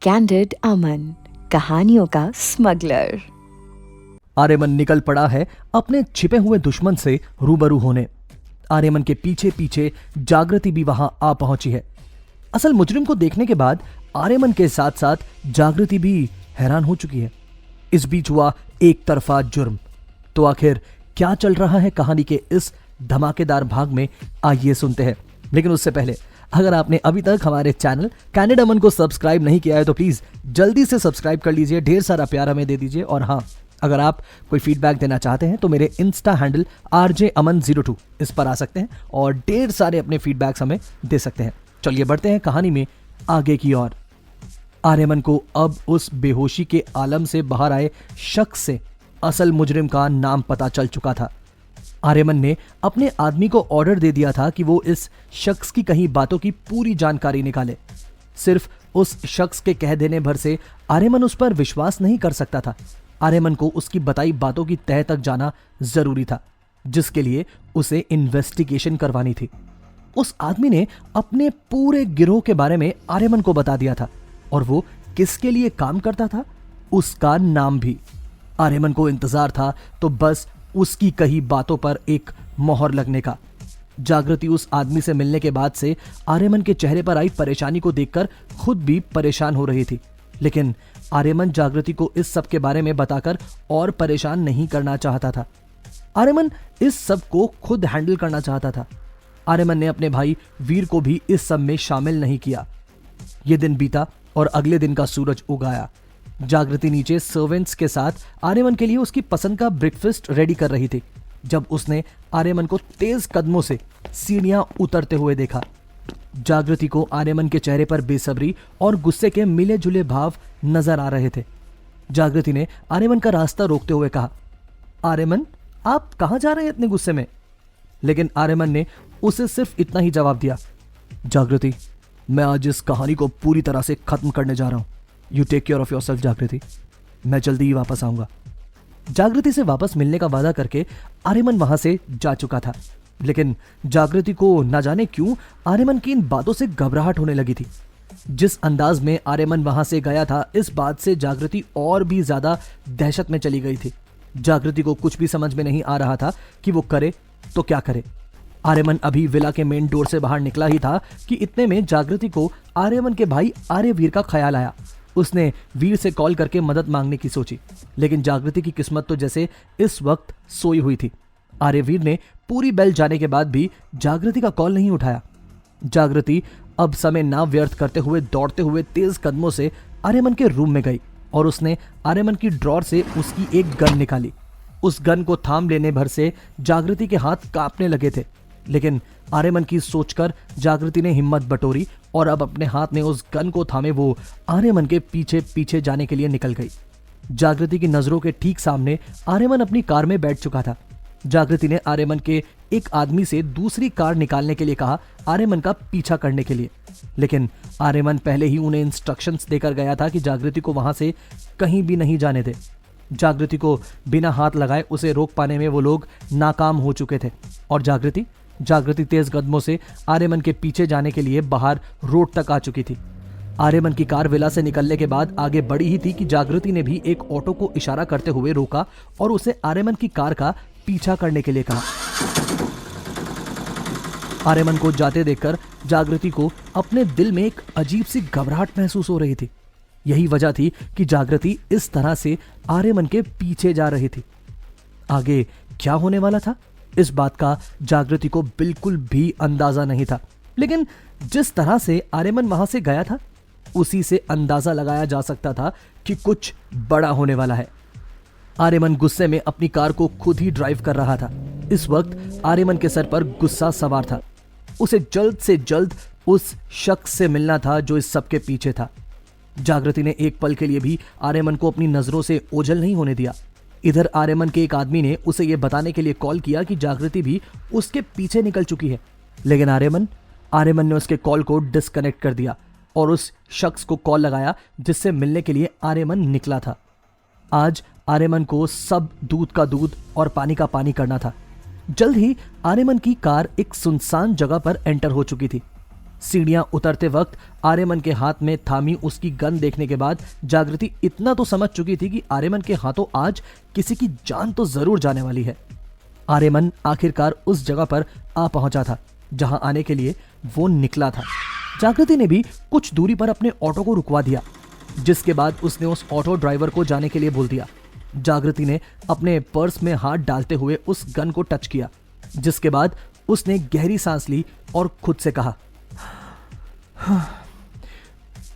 Candid अमन, कहानियों का smuggler. Aryaman निकल पड़ा है अपने छिपे हुए दुश्मन से रूबरू होने। आर्यमन के पीछे पीछे जागृति भी वहां आ पहुंची है। असल मुजरिम को देखने के बाद आर्यमन के साथ साथ जागृति भी हैरान हो चुकी है। इस बीच हुआ एक तरफा जुर्म। तो आखिर क्या चल रहा है कहानी के इस धमाकेदार भाग में, आइए सुनते हैं। लेकिन उससे पहले अगर आपने अभी तक हमारे चैनल कैंडिड अमन को सब्सक्राइब नहीं किया है तो प्लीज जल्दी से सब्सक्राइब कर लीजिए, ढेर सारा प्यार हमें दे दीजिए। और हाँ, अगर आप कोई फीडबैक देना चाहते हैं तो मेरे इंस्टा हैंडल RJAman02 इस पर आ सकते हैं और ढेर सारे अपने फीडबैक्स हमें दे सकते हैं। चलिए बढ़ते हैं कहानी में आगे की ओर। आर्यमन को अब उस बेहोशी के आलम से बाहर आए शख्स से असल मुजरिम का नाम पता चल चुका था। आर्यमन ने अपने आदमी को ऑर्डर दे दिया था कि वो इस शख्स की कहीं बातों की पूरी जानकारी निकाले। सिर्फ उस शख्स के कह देने भर से आर्यमन उस पर विश्वास नहीं कर सकता था। आर्यमन को उसकी बताई बातों की तह तक जाना जरूरी था, जिसके लिए उसे इन्वेस्टिगेशन करवानी थी। उस आदमी ने अपने पूरे गिरोह के बारे में आर्यमन को बता दिया था और वो किसके लिए काम करता था, उसका नाम भी। आर्यमन को इंतजार था तो बस उसकी कही बातों पर एक मोहर लगने का। जागृति उस आदमी से मिलने के बाद से आर्यमन के चेहरे पर आई परेशानी को देखकर खुद भी परेशान हो रही थी। लेकिन आर्यमन जागृति को इस सब के बारे में बताकर और परेशान नहीं करना चाहता था। आर्यमन इस सब को खुद हैंडल करना चाहता था। आर्यमन ने अपने भाई वीर को भी इस सब में शामिल नहीं किया। यह दिन बीता और अगले दिन का सूरज उगाया। जागृति नीचे सर्वेंट्स के साथ आर्यमन के लिए उसकी पसंद का ब्रेकफास्ट रेडी कर रही थी जब उसने आर्यमन को तेज कदमों से सीढ़ियां उतरते हुए देखा। जागृति को आर्यमन के चेहरे पर बेसब्री और गुस्से के मिले जुले भाव नजर आ रहे थे। जागृति ने आर्यमन का रास्ता रोकते हुए कहा, आर्यमन, आप कहां जा रहे हैं इतने गुस्से में? लेकिन आर्यमन ने उसे सिर्फ इतना ही जवाब दिया, जागृति, मैं आज इस कहानी को पूरी तरह से खत्म करने जा रहा हूं। You take care of yourself Jagriti, मैं जल्दी ही वापस आऊंगा। जागृति से वापस मिलने का वादा करके आर्यमन वहां से जा चुका था। लेकिन जागृति को न जाने क्यों आर्यमन की इन बातों से घबराहट होने लगी थी। जिस अंदाज में आर्यमन वहां से गया था, इस बात से जागृति और भी ज्यादा दहशत में चली गई थी। जागृति को कुछ भी समझ में नहीं आ रहा था कि वो करे तो क्या करे। आर्यमन अभी विला के मेन डोर से बाहर निकला ही था कि इतने में जागृति को आर्यमन के भाई आर्यवीर का ख्याल आया। उसने वीर से कॉल करके मदद मांगने की सोची, लेकिन जागृति की किस्मत तो जैसे इस वक्त सोई हुई थी। आर्यवीर ने पूरी बेल जाने के बाद भी जागृति का कॉल नहीं उठाया। जागृति अब समय ना व्यर्थ करते हुए दौड़ते हुए तेज कदमों से आर्यमन के रूम में गई और उसने आर्यमन की ड्रॉर से उसकी एक गन निकाली। उस गन को थाम लेने भर से जागृति के हाथ कांपने लगे थे। लेकिन आर्यमन की सोचकर जागृति ने हिम्मत बटोरी और अब अपने हाथ में उस गन को थामे वो आर्यमन के पीछे पीछे जाने के लिए निकल गई। जागृति की नजरों के ठीक सामने आर्यमन अपनी कार में बैठ चुका था। जागृति ने आर्यमन के एक आदमी से दूसरी कार निकालने के लिए कहा, आर्यमन का पीछा करने के लिए। लेकिन आर्यमन पहले ही उन्हें इंस्ट्रक्शंस देकर गया था कि जागृति को वहां से कहीं भी नहीं जाने दे। जागृति को बिना हाथ लगाए उसे रोक पाने में वो लोग नाकाम हो चुके थे और जागृति तेज कदमों से आर्यमन के पीछे जाने के लिए बाहर रोड तक आ चुकी थी। आर्यमन की कार विला से निकलने के बाद आगे बढ़ी ही थी कि जागृति ने भी एक ऑटो को इशारा करते हुए रोका और उसे आर्यमन की कार का पीछा करने के लिए कहा। आर्यमन को जाते देखकर जागृति को अपने दिल में एक अजीब सी घबराहट महसूस हो रही थी। यही वजह थी कि जागृति इस तरह से आर्यमन के पीछे जा रही थी। आगे क्या होने वाला था, इस बात का जागृति को बिल्कुल भी अंदाजा नहीं था। लेकिन जिस तरह से आर्यमन वहां से गया था, उसी से अंदाजा लगाया जा सकता था कि कुछ बड़ा होने वाला है। आर्यमन गुस्से में अपनी कार को खुद ही ड्राइव कर रहा था। इस वक्त आर्यमन के सर पर गुस्सा सवार था। उसे जल्द से जल्द उस शख्स से मिलना था जो इस सब के पीछे था। जागृति ने एक पल के लिए भी आर्यमन को अपनी नजरों से ओझल नहीं होने दिया। इधर आर्यमन के एक आदमी ने उसे यह बताने के लिए कॉल किया कि जागृति भी उसके पीछे निकल चुकी है। लेकिन आर्यमन ने उसके कॉल को डिस्कनेक्ट कर दिया और उस शख्स को कॉल लगाया जिससे मिलने के लिए आर्यमन निकला था। आज आर्यमन को सब दूध का दूध और पानी का पानी करना था। जल्द ही आर्यमन की कार एक सुनसान जगह पर एंटर हो चुकी थी। सीढ़ियां उतरते वक्त आर्यमन के हाथ में थामी उसकी गन देखने के बाद जागृति इतना तो समझ चुकी थी कि आर्यमन के हाथों आज किसी की जान तो जरूर जाने वाली है। आर्यमन आखिरकार उस जगह पर आ पहुंचा था जहां आने के लिए वो निकला था। जागृति ने भी कुछ दूरी पर अपने ऑटो को रुकवा दिया, जिसके बाद उसने उस ऑटो ड्राइवर को जाने के लिए बोल दिया। जागृति ने अपने पर्स में हाथ डालते हुए उस गन को टच किया, जिसके बाद उसने गहरी सांस ली और खुद से कहा,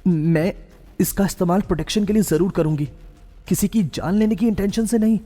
मैं इसका इस्तेमाल प्रोटेक्शन के लिए जरूर करूंगी, किसी की जान लेने की इंटेंशन से नहीं।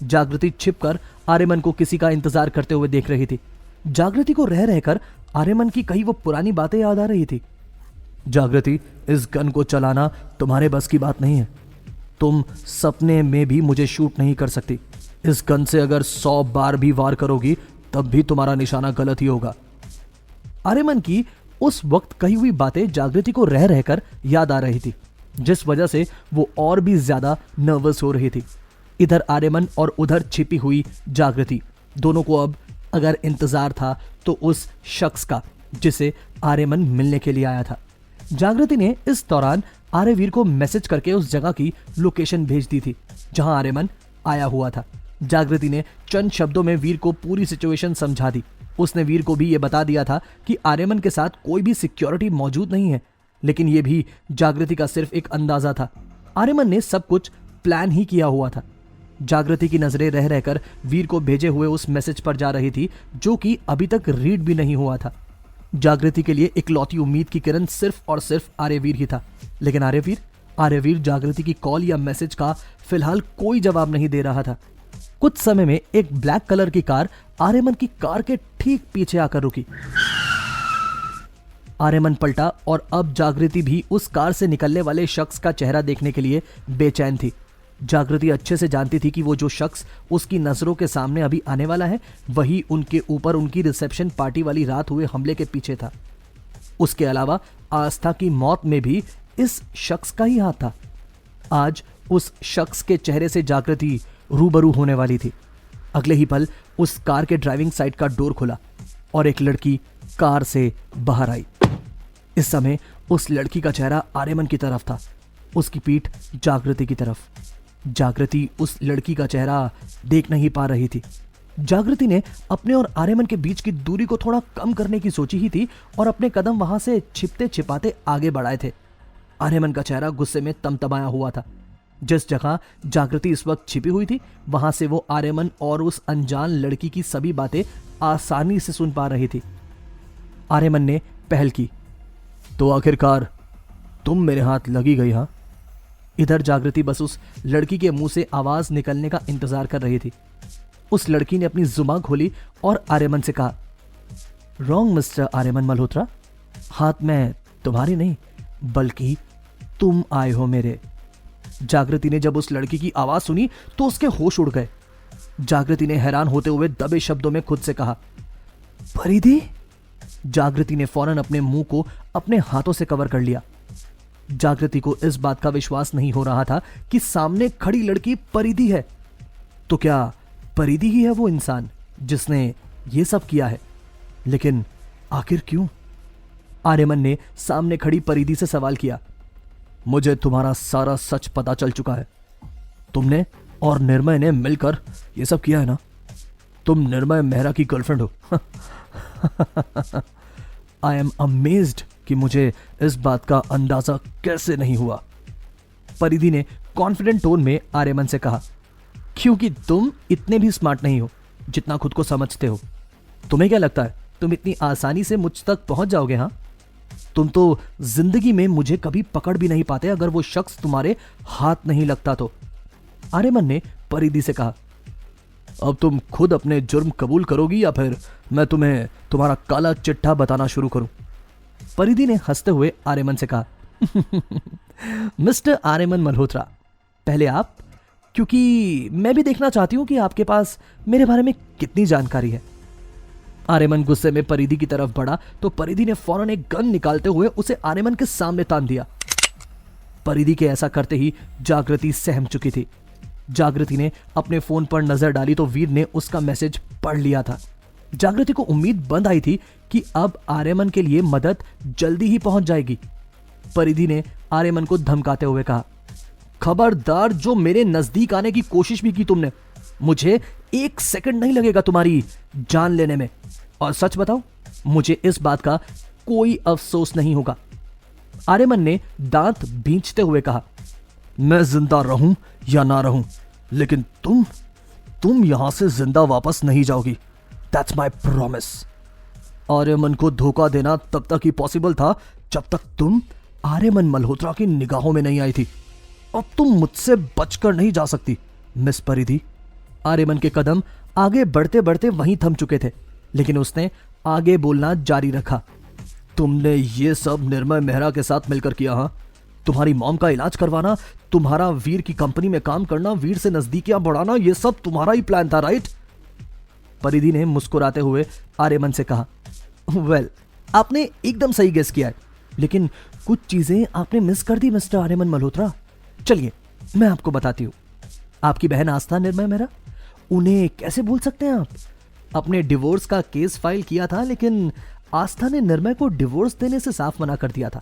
जागृति छिपकर आर्यमन को किसी का इंतजार करते हुए देख रही थी। जागृति को रह रहकर आर्यमन की कई वो पुरानी बातें याद आ रही थी। जागृति, इस गन को चलाना तुम्हारे बस की बात नहीं है। तुम सपने में भी मुझे शूट नहीं कर सकती। इस गन से अगर 100 बार भी वार करोगी तब भी तुम्हारा निशाना गलत ही होगा। आर्यमन की उस वक्त कही हुई बातें जागृति को रह रहकर याद आ रही थी, जिस वजह से वो और भी ज्यादा नर्वस हो रही थी। इधर आर्यमन और उधर छिपी हुई जागृति, दोनों को अब अगर इंतजार था तो उस शख्स का जिसे आर्यमन मिलने के लिए आया था। जागृति ने इस दौरान आर्यवीर को मैसेज करके उस जगह की लोकेशन भेज दी थी जहां आर्यमन आया हुआ था। जागृति ने चंद शब्दों में वीर को पूरी सिचुएशन समझा दी। उसने वीर को भी यह बता दिया था कि आर्यमन के साथ कोई भी सिक्योरिटी मौजूद नहीं है, लेकिन यह भी जागृति का सिर्फ एक अंदाजा था। आर्यमन ने सब कुछ प्लान ही किया हुआ था। जागृति की नजरें रह रहकर वीर को भेजे हुए उस मैसेज पर जा रही थी, जो कि अभी तक रीड भी नहीं हुआ था। जागृति के लिए इकलौती उम्मीद की किरण सिर्फ और सिर्फ आर्यवीर ही था, लेकिन आर्यवीर जागृति की कॉल या मैसेज का फिलहाल कोई जवाब नहीं दे रहा था। कुछ समय में एक ब्लैक कलर की कार आर्यमन की कार के ठीक पीछे आकर रुकी। आर्यमन पलटा और अब जागृति भी उस कार से निकलने वाले शख्स का चेहरा देखने के लिए बेचैन थी। जागृति अच्छे से जानती थी कि वो जो शख्स उसकी नजरों के सामने अभी आने वाला है, वही उनके ऊपर उनकी रिसेप्शन पार्टी वाली रात हुए हमले के पीछे था। उसके अलावा आस्था की मौत में भी इस शख्स का ही हाथ था। आज उस शख्स के चेहरे से जागृति रूबरू होने वाली थी। अगले ही पल उस कार के ड्राइविंग साइड का डोर खुला और एक लड़की कार से बाहर आई। इस समय उस लड़की का चेहरा आर्यमन की तरफ था, उसकी पीठ जागृति की तरफ। जागृति उस लड़की का चेहरा देख नहीं पा रही थी। जागृति ने अपने और आर्यमन के बीच की दूरी को थोड़ा कम करने की सोची ही थी और अपने कदम वहां से छिपते छिपाते आगे बढ़ाए थे। आर्यमन का चेहरा गुस्से में तमतमाया हुआ था। जिस जगह जागृति इस वक्त छिपी हुई थी, वहां से वो आर्यमन और उस अनजान लड़की की सभी बातें आसानी से सुन पा रही थी। आर्यमन ने पहल की, तो आखिरकार तुम मेरे हाथ लगी गई, हाँ? इधर जागृति बस उस लड़की के मुंह से आवाज निकलने का इंतजार कर रही थी। उस लड़की ने अपनी जुबान खोली और आर्यमन से कहा, रॉन्ग मिस्टर आर्यमन मल्होत्रा, हाथ में तुम्हारे नहीं बल्कि तुम आए हो मेरे। जागृति ने जब उस लड़की की आवाज सुनी तो उसके होश उड़ गए। जागृति ने हैरान होते हुए दबे शब्दों में खुद से कहा, परिधि? जागृति ने फौरन अपने मुंह को अपने हाथों से कवर कर लिया। जागृति को इस बात का विश्वास नहीं हो रहा था कि सामने खड़ी लड़की परिधि है। तो क्या परिधि ही है वो इंसान जिसने ये सब किया है? लेकिन आखिर क्यों? आर्यमन ने सामने खड़ी परिधि से सवाल किया, मुझे तुम्हारा सारा सच पता चल चुका है। तुमने और निर्मय ने मिलकर ये सब किया है ना? तुम निर्मय मेहरा की गर्लफ्रेंड हो। आई एम अमेज्ड कि मुझे इस बात का अंदाजा कैसे नहीं हुआ। परिधि ने कॉन्फिडेंट टोन में आर्यमन से कहा, क्योंकि तुम इतने भी स्मार्ट नहीं हो जितना खुद को समझते हो। तुम्हें क्या लगता है तुम इतनी आसानी से मुझ तक पहुंच जाओगे? हाँ, तुम तो जिंदगी में मुझे कभी पकड़ भी नहीं पाते अगर वो शख्स तुम्हारे हाथ नहीं लगता तो। आर्यमन ने परिधि से कहा, अब तुम खुद अपने जुर्म कबूल करोगी या फिर मैं तुम्हें तुम्हारा काला चिट्ठा बताना शुरू करूं? परिधि ने हंसते हुए आर्यमन से कहा, मिस्टर आर्यमन मल्होत्रा, पहले आप, क्योंकि मैं भी देखना चाहती हूं कि आपके पास मेरे बारे में कितनी जानकारी है। आर्यमन गुस्से में परिधि की तरफ बढ़ा तो परिधि ने फौरन एक गन निकालते हुए उसे आर्यमन के सामने तान दिया। परिधि के ऐसा करते ही जागृति सहम चुकी थी। जागृति ने अपने फोन पर नजर डाली तो वीर ने उसका मैसेज पढ़ लिया था। जागृति को उम्मीद बंद आई थी कि अब आर्यमन के लिए मदद जल्दी ही पहुंच जाएगी। परिधि ने आर्यमन को धमकाते हुए कहा, खबरदार, जो मेरे नजदीक आने की कोशिश भी की तुमने, मुझे 1 सेकंड नहीं लगेगा तुम्हारी जान लेने में। और सच बताओ, मुझे इस बात का कोई अफसोस नहीं होगा। आर्यमन ने दांत भींचते हुए कहा, मैं जिंदा रहूं या ना रहूं, लेकिन तुम यहां से जिंदा वापस नहीं जाओगी। That's my promise. आर्यमन को धोखा देना तब तक ही पॉसिबल था जब तक तुम आर्यमन मल्होत्रा की निगाहों में नहीं आई थी। अब तुम मुझसे बचकर नहीं जा सकती मिस परिधि। आर्यमन के कदम आगे बढ़ते बढ़ते वहीं थम चुके थे, लेकिन उसने आगे बोलना जारी रखा। तुमने ये सब निर्मय मेहरा के साथ मिलकर किया? हाँ, तुम्हारी मॉम का इलाज करवाना, तुम्हारा वीर की कंपनी में काम करना, वीर से नजदीकियां बढ़ाना, ये सब तुम्हारा ही प्लान था, राइट? परिधि ने मुस्कुराते हुए आर्यमन से कहा, वेल, आपने एकदम सही गेस किया है, लेकिन कुछ चीजें आपने मिस कर दी मिस्टर आर्यमन मल्होत्रा। चलिए मैं आपको बताती हूँ। आपकी बहन आस्था निर्मय मेहरा, उन्हें कैसे भूल सकते हैं आप? अपने डिवोर्स का केस फाइल किया था, लेकिन आस्था ने निर्मय को डिवोर्स देने से साफ मना कर दिया था।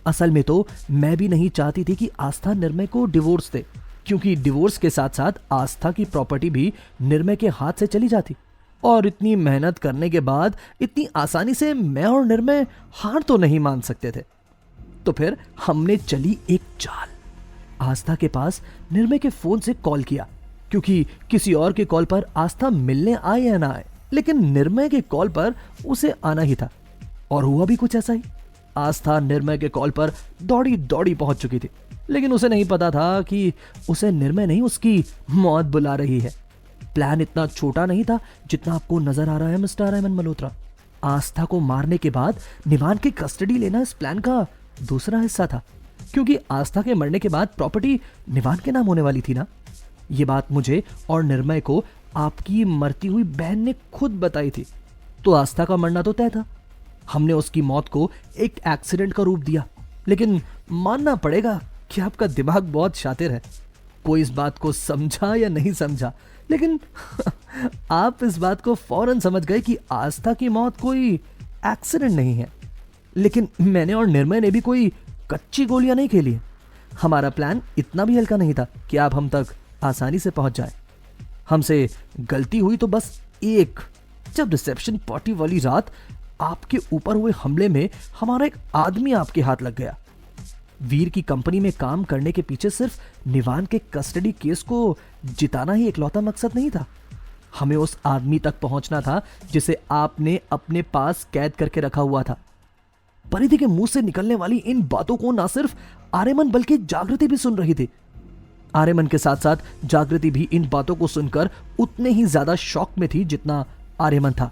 असल में तो मैं भी नहीं चाहती थी कि आस्था निर्मय को डिवोर्स दे, क्योंकि डिवोर्स के साथ साथ आस्था की प्रॉपर्टी भी निर्मय के हाथ से चली जाती, और इतनी मेहनत करने के बाद इतनी आसानी से मैं और निर्मय हार तो नहीं मान सकते थे। तो फिर हमने चली एक चाल। आस्था के पास निर्मय के फोन से कॉल किया, क्योंकि किसी और के कॉल पर आस्था मिलने आए या ना आए, लेकिन निर्मय के कॉल पर उसे आना ही था। और हुआ भी कुछ ऐसा ही। आस्था निर्मय के कॉल पर दौड़ी दौड़ी पहुंच चुकी थी, लेकिन उसे नहीं पता था कि उसे निर्मय नहीं, उसकी मौत बुला रही है। प्लान इतना छोटा नहीं था जितना आपको नजर आ रहा है मिस्टर आर्यमन मल्होत्रा। आस्था को मारने के बाद निवान की कस्टडी लेना इस प्लान का दूसरा हिस्सा था, क्योंकि आस्था के मरने के बाद प्रॉपर्टी निवान के नाम होने वाली थी ना। ये बात मुझे और निर्मय को आपकी मरती हुई बहन ने खुद बताई थी। तो आस्था का मरना तो तय था। हमने उसकी मौत को एक एक्सीडेंट का रूप दिया, लेकिन मानना पड़ेगा कि आपका दिमाग बहुत शातिर है। कोई इस बात को समझा या नहीं समझा, लेकिन आप इस बात को फौरन समझ गए कि आस्था की मौत कोई एक्सीडेंट नहीं है। लेकिन मैंने और निर्मय ने भी कोई कच्ची गोलियां नहीं खेली। हमारा प्लान इतना भी हल्का नहीं था कि आप हम तक आसानी से पहुंच जाए। हमसे गलती हुई तो बस एक, जब रिसेप्शन पार्टी वाली रात आपके ऊपर हुए हमले में हमारा एक आदमी आपके हाथ लग गया। वीर की कंपनी में काम करने के पीछे सिर्फ निवान के कस्टडी केस को जिताना ही इकलौता मकसद नहीं था। हमें उस आदमी तक पहुंचना था जिसे आपने अपने पास कैद करके रखा हुआ था। परिधि के मुंह से निकलने वाली इन बातों को ना सिर्फ आर्यमन बल्कि जागृति भी सुन रही थी। आर्यमन के साथ साथ जागृति भी इन बातों को सुनकर उतने ही ज्यादा शॉक में थी जितना आर्यमन था।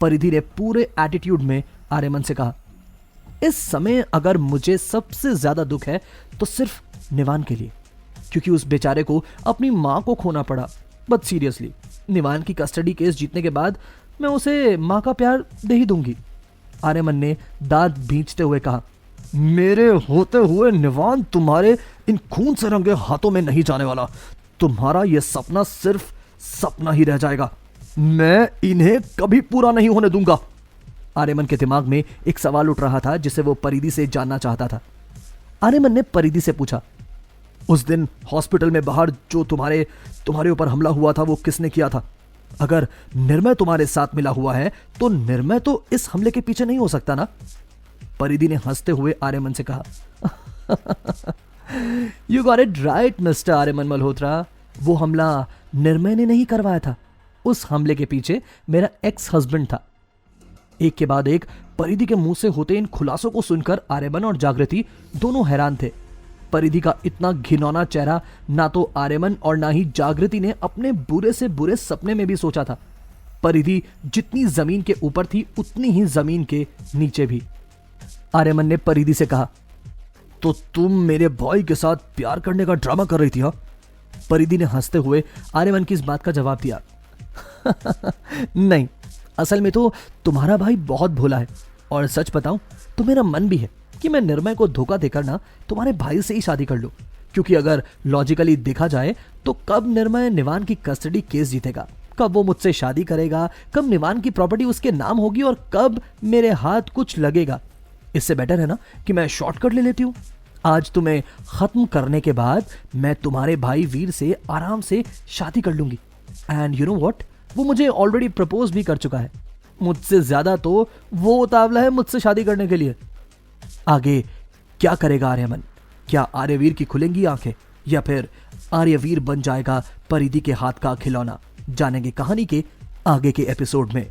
परिधि ने पूरे एटीट्यूड में आर्यमन से कहा, इस समय अगर मुझे सबसे ज्यादा दुख है तो सिर्फ निवान के लिए, क्योंकि उस बेचारे को अपनी मां को खोना पड़ा। बट सीरियसली, निवान की कस्टडी केस जीतने के बाद मैं उसे मां का प्यार दे ही दूंगी। आर्यमन ने दांत भींचते हुए कहा, मेरे होते हुए निवान तुम्हारे इन खून से रंगे हाथों में नहीं जाने वाला। तुम्हारा यह सपना सिर्फ सपना ही रह जाएगा। मैं इन्हें कभी पूरा नहीं होने दूंगा। आर्यमन के दिमाग में एक सवाल उठ रहा था जिसे वो परिधि से जानना चाहता था। आर्यमन ने परिधि से पूछा, उस दिन हॉस्पिटल में बाहर जो तुम्हारे ऊपर हमला हुआ था वो किसने किया था? अगर निर्मय तुम्हारे साथ मिला हुआ है तो निर्मय तो इस हमले के पीछे नहीं हो सकता ना? परिधि ने हंसते हुए आर्यमन से कहा, you got it right mister Aryaman Malhotra. वो हमला निर्मय ने नहीं करवाया था। उस हमले के पीछे मेरा एक्स हस्बैंड था। एक के बाद एक परिधि के मुंह से होते इन खुलासों को सुनकर आर्यमन और जागृति दोनों हैरान थे। परिधि का इतना घिनौना चेहरा ना तो आर्यमन और ना ही जागृति ने अपने बुरे से बुरे सपने में भी सोचा था। परिधि जितनी जमीन के ऊपर थी उतनी ही जमीन के नीचे भी। आर्यमन ने परिधि से कहा, तो तुम मेरे बॉय के साथ प्यार करने का ड्रामा कर रही थी? हाँ? परिधि ने हंसते हुए आर्यमन की इस बात का जवाब दिया, नहीं, असल में तो तुम्हारा भाई बहुत भोला है, और सच बताऊं तो मेरा मन भी है कि मैं निर्मय को धोखा देकर ना तुम्हारे भाई से ही शादी कर लूं, क्योंकि अगर लॉजिकली देखा जाए तो कब निर्मय निवान की कस्टडी केस जीतेगा, कब वो मुझसे शादी करेगा, कब निवान की प्रॉपर्टी उसके नाम होगी और कब मेरे हाथ कुछ लगेगा। इससे बेटर है ना कि मैं शॉर्टकट ले लेती हूँ। आज तुम्हें खत्म करने के बाद मैं तुम्हारे भाई वीर से आराम से शादी कर लूंगी। एंड यू नो व्हाट, वो मुझे ऑलरेडी प्रपोज भी कर चुका है। मुझसे ज्यादा तो वो उतावला है मुझसे शादी करने के लिए। आगे क्या करेगा आर्यमन? क्या आर्यवीर की खुलेंगी आंखें या फिर आर्यवीर बन जाएगा परिधि के हाथ का खिलौना? जानेंगे कहानी के आगे के एपिसोड में।